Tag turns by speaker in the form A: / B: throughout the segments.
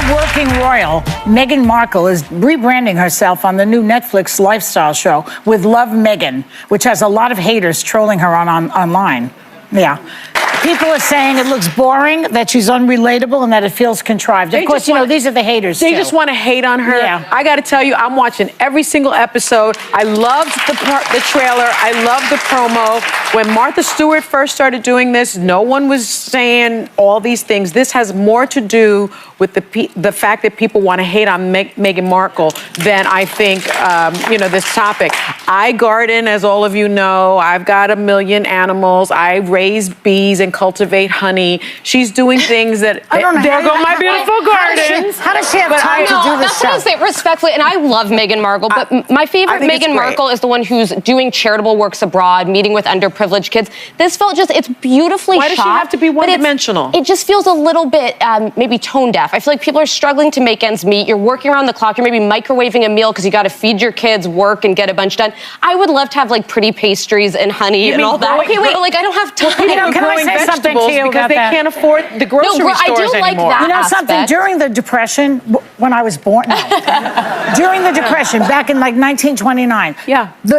A: hard-working royal, Meghan Markle is rebranding herself on the new Netflix lifestyle show with Love Meghan, which has a lot of haters trolling her online. Yeah. People are saying it looks boring, that she's unrelatable, and that it feels contrived. Of course, these are the haters,
B: They just want to hate on her.
A: Yeah.
B: I got to tell you, I'm watching every single episode. I loved the trailer. I loved the promo. When Martha Stewart first started doing this, no one was saying all these things. This has more to do with the fact that people want to hate on Meghan Markle than I think, this topic. I garden, as all of you know. I've got 1 million animals. I raise bees and cultivate honey. She's doing things that there go my beautiful gardens.
A: How does she have time to do this
C: stuff? That's what I say respectfully, and I love Meghan Markle, but my favorite Meghan Markle is the one who's doing charitable works abroad, meeting with underprivileged kids. This felt it's beautifully shot.
B: Why does she have to be one-dimensional?
C: It just feels a little bit maybe tone deaf. I feel like people are struggling to make ends meet. You're working around the clock. You're maybe microwaving a meal because you got to feed your kids, work, and get a bunch done. I would love to have pretty pastries and honey and all that. Okay, wait, I don't have time.
A: Can I say something to you
B: because they can't afford the grocery stores
C: I do like
B: anymore.
C: that
A: You know something? During the Depression, when I was born, during the Depression, back in 1929,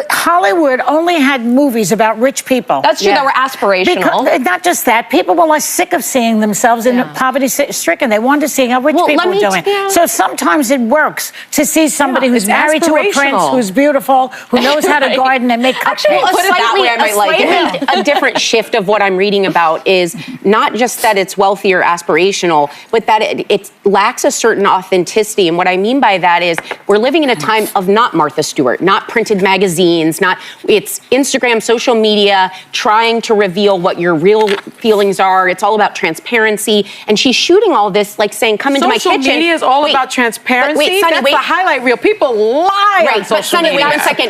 A: Hollywood only had movies about rich people.
C: That's true. That were aspirational.
A: Not just that, people were sick of seeing themselves in poverty-stricken. They wanted to see how rich people were doing. So sometimes it works to see somebody who's married to a prince, who's beautiful, who knows how to garden and make cupcakes.
D: Actually, put it that way, I might like it. A different shift of what I'm reading about is not just that it's wealthy or aspirational, but that it lacks a certain authenticity. And what I mean by that is we're living in a time of not Martha Stewart, not printed magazines, it's Instagram, social media, trying to reveal what your real feelings are. It's all about transparency. And she's shooting all this, saying, come into my kitchen.
B: Social media is all about transparency?
D: Wait, Sunny,
B: that's the highlight reel. People lie on social media.
D: Wait 1 second.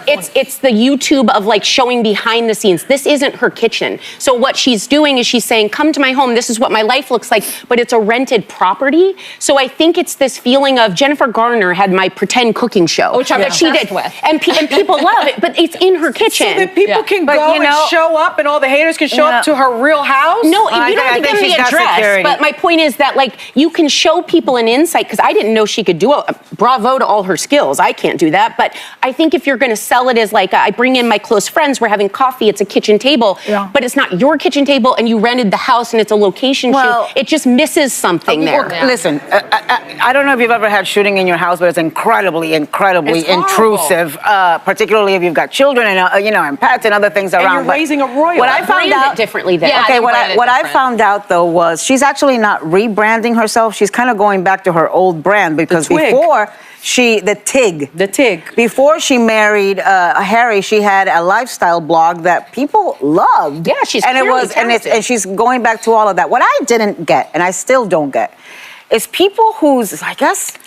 D: It's the YouTube of showing behind the scenes. This isn't her kitchen. So what she's doing is she's saying, come to my home. This is what my life looks like. But it's a rented property. So I think it's this feeling of Jennifer Garner had my pretend cooking show.
C: Which I'm obsessed with.
D: And people love it. But it's in her kitchen.
B: So that people can go and show up and all the haters can show up to her real house?
D: No, you don't have to give me the address. But my point is that you can show people an insight because I didn't know she could do it. Bravo to all her skills. I can't do that. But I think if you're going to sell it as I bring in my close friends, we're having coffee, it's a kitchen table, but it's not your kitchen table and you rented the house and it's a location shoot. It just misses something there.
E: Listen, I don't know if you've ever had shooting in your house, but it's incredibly intrusive, particularly if you've got children and pets and other things around.
B: And you're raising a royal.
D: What I found out differently there.
E: Okay, what I found out though was she's actually not rebranding herself. She's kind of going back to her old brand because before the Tig. Before she married Harry, she had a lifestyle blog that people loved.
D: Yeah, she's talented.
E: And she's going back to all of that. What I didn't get, and I still don't get, is people whose, I guess,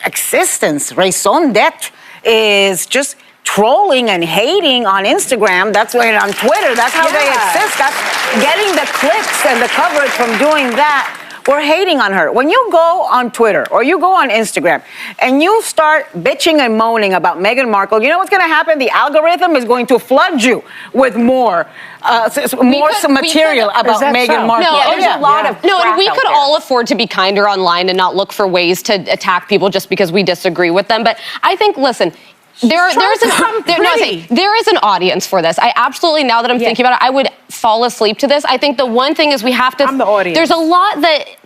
E: existence, raison d'etre, is just trolling and hating on Instagram. That's why on Twitter. That's how they exist. That's getting the clicks and the coverage from doing that. We're hating on her. When you go on Twitter or you go on Instagram and you start bitching and moaning about Meghan Markle, you know what's going to happen? The algorithm is going to flood you with more material about Meghan Markle.
C: No, there's a lot of and we could all afford to be kinder online and not look for ways to attack people just because we disagree with them. But I think, listen, there is an audience for this. I absolutely, now that I'm thinking about it, I would fall asleep to this. I think the one thing is we have to.
B: I'm the audience.
C: There's a lot that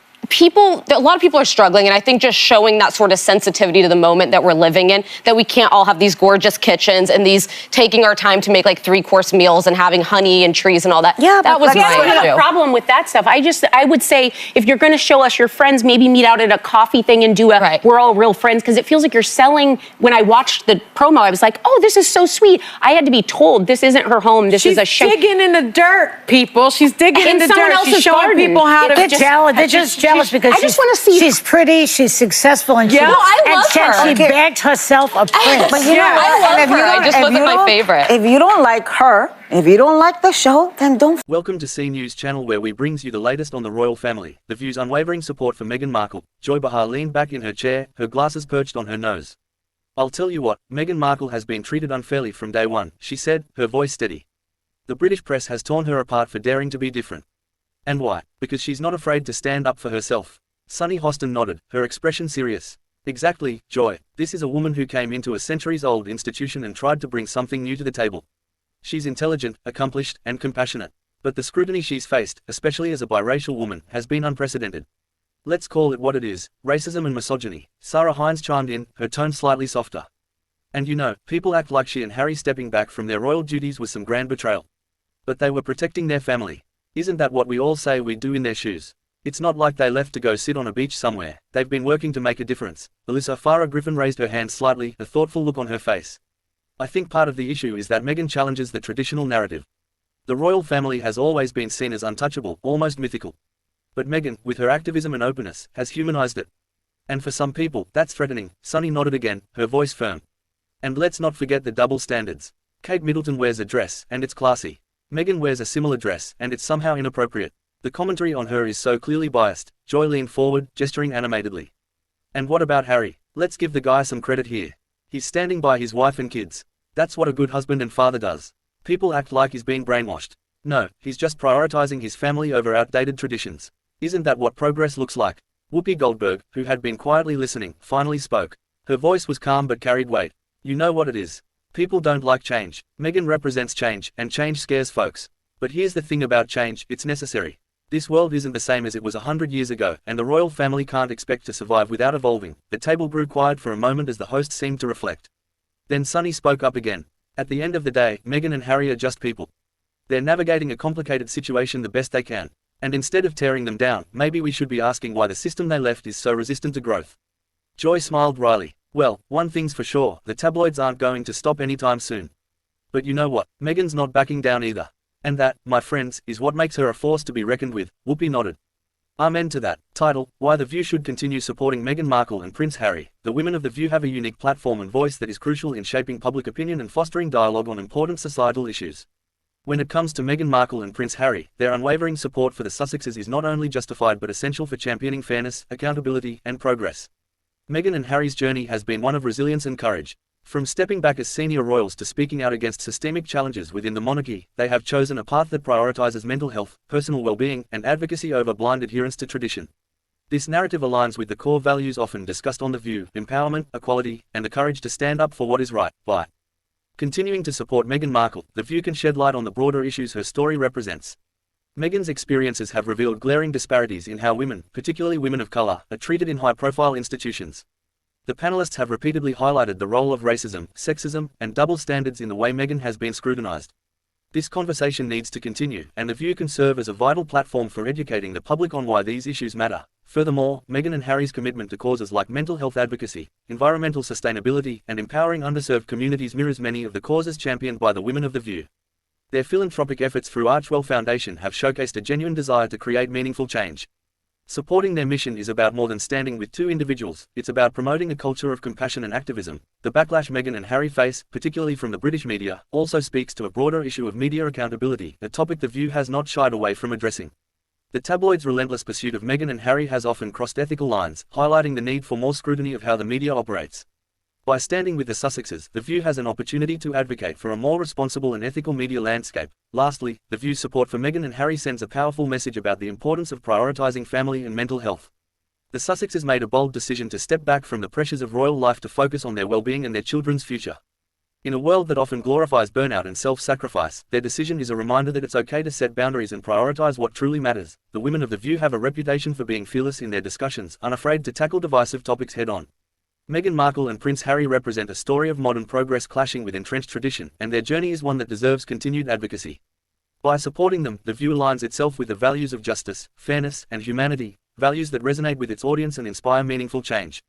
C: a lot of people are struggling, and I think just showing that sort of sensitivity to the moment that we're living in, that we can't all have these gorgeous kitchens and these taking our time to make 3-course meals and having honey and trees and all that.
D: Yeah,
C: that was
D: I don't have a problem with that stuff. I would say if you're going to show us your friends, maybe meet out at a coffee thing and do we're all real friends, because it feels like you're selling. When I watched the promo, I was like, oh, this is so sweet. I had to be told this isn't her home. She's
B: digging in the dirt, people. She's digging in the dirt. She's showing people how to.
A: They're jealous because
D: I just want to see.
A: She's pretty, she's successful, and
C: I love her.
A: She bagged herself a prince.
E: But
C: I love her. I just wasn't my favorite.
E: If you don't like her, if you don't like the show, then don't.
F: Welcome to C News Channel, where we brings you the latest on the royal family. The View's unwavering support for Meghan Markle. Joy Behar leaned back in her chair, her glasses perched on her nose. I'll tell you what, Meghan Markle has been treated unfairly from day one, she said, her voice steady. The British press has torn her apart for daring to be different. And why? Because she's not afraid to stand up for herself. Sunny Hostin nodded, her expression serious. Exactly, Joy. This is a woman who came into a centuries-old institution and tried to bring something new to the table. She's intelligent, accomplished, and compassionate. But the scrutiny she's faced, especially as a biracial woman, has been unprecedented. Let's call it what it is, racism and misogyny. Sarah Hines chimed in, her tone slightly softer. And you know, people act like she and Harry stepping back from their royal duties was some grand betrayal. But they were protecting their family. Isn't that what we all say we'd do in their shoes? It's not like they left to go sit on a beach somewhere. They've been working to make a difference. Alyssa Farah Griffin raised her hand slightly, a thoughtful look on her face. I think part of the issue is that Meghan challenges the traditional narrative. The royal family has always been seen as untouchable, almost mythical. But Meghan, with her activism and openness, has humanized it. And for some people, that's threatening. Sunny nodded again, her voice firm. And let's not forget the double standards. Kate Middleton wears a dress, and it's classy. Meghan wears a similar dress, and it's somehow inappropriate. The commentary on her is so clearly biased. Joy leaned forward, gesturing animatedly. And what about Harry? Let's give the guy some credit here. He's standing by his wife and kids. That's what a good husband and father does. People act like he's being brainwashed. No, he's just prioritizing his family over outdated traditions. Isn't that what progress looks like? Whoopi Goldberg, who had been quietly listening, finally spoke. Her voice was calm but carried weight. You know what it is. People don't like change. Meghan represents change, and change scares folks. But here's the thing about change, it's necessary. This world isn't the same as it was 100 years ago, and the royal family can't expect to survive without evolving. The table grew quiet for a moment as the host seemed to reflect. Then Sunny spoke up again. At the end of the day, Meghan and Harry are just people. They're navigating a complicated situation the best they can. And instead of tearing them down, maybe we should be asking why the system they left is so resistant to growth. Joy smiled wryly. Well, one thing's for sure, the tabloids aren't going to stop anytime soon. But you know what, Meghan's not backing down either. And that, my friends, is what makes her a force to be reckoned with. Whoopi nodded. Amen to that. Title, Why the View Should Continue Supporting Meghan Markle and Prince Harry. The women of The View have a unique platform and voice that is crucial in shaping public opinion and fostering dialogue on important societal issues. When it comes to Meghan Markle and Prince Harry, their unwavering support for the Sussexes is not only justified but essential for championing fairness, accountability, and progress. Meghan and Harry's journey has been one of resilience and courage. From stepping back as senior royals to speaking out against systemic challenges within the monarchy, they have chosen a path that prioritizes mental health, personal well-being, and advocacy over blind adherence to tradition. This narrative aligns with the core values often discussed on The View: empowerment, equality, and the courage to stand up for what is right. By continuing to support Meghan Markle, The View can shed light on the broader issues her story represents. Meghan's experiences have revealed glaring disparities in how women, particularly women of color, are treated in high-profile institutions. The panelists have repeatedly highlighted the role of racism, sexism, and double standards in the way Meghan has been scrutinized. This conversation needs to continue, and The View can serve as a vital platform for educating the public on why these issues matter. Furthermore, Meghan and Harry's commitment to causes like mental health advocacy, environmental sustainability, and empowering underserved communities mirrors many of the causes championed by the women of The View. Their philanthropic efforts through Archwell Foundation have showcased a genuine desire to create meaningful change. Supporting their mission is about more than standing with two individuals, it's about promoting a culture of compassion and activism. The backlash Meghan and Harry face, particularly from the British media, also speaks to a broader issue of media accountability, a topic The View has not shied away from addressing. The tabloids' relentless pursuit of Meghan and Harry has often crossed ethical lines, highlighting the need for more scrutiny of how the media operates. By standing with the Sussexes, The View has an opportunity to advocate for a more responsible and ethical media landscape. Lastly, The View's support for Meghan and Harry sends a powerful message about the importance of prioritizing family and mental health. The Sussexes made a bold decision to step back from the pressures of royal life to focus on their well-being and their children's future. In a world that often glorifies burnout and self-sacrifice, their decision is a reminder that it's okay to set boundaries and prioritize what truly matters. The women of The View have a reputation for being fearless in their discussions, unafraid to tackle divisive topics head-on. Meghan Markle and Prince Harry represent a story of modern progress clashing with entrenched tradition, and their journey is one that deserves continued advocacy. By supporting them, The View aligns itself with the values of justice, fairness, and humanity, values that resonate with its audience and inspire meaningful change.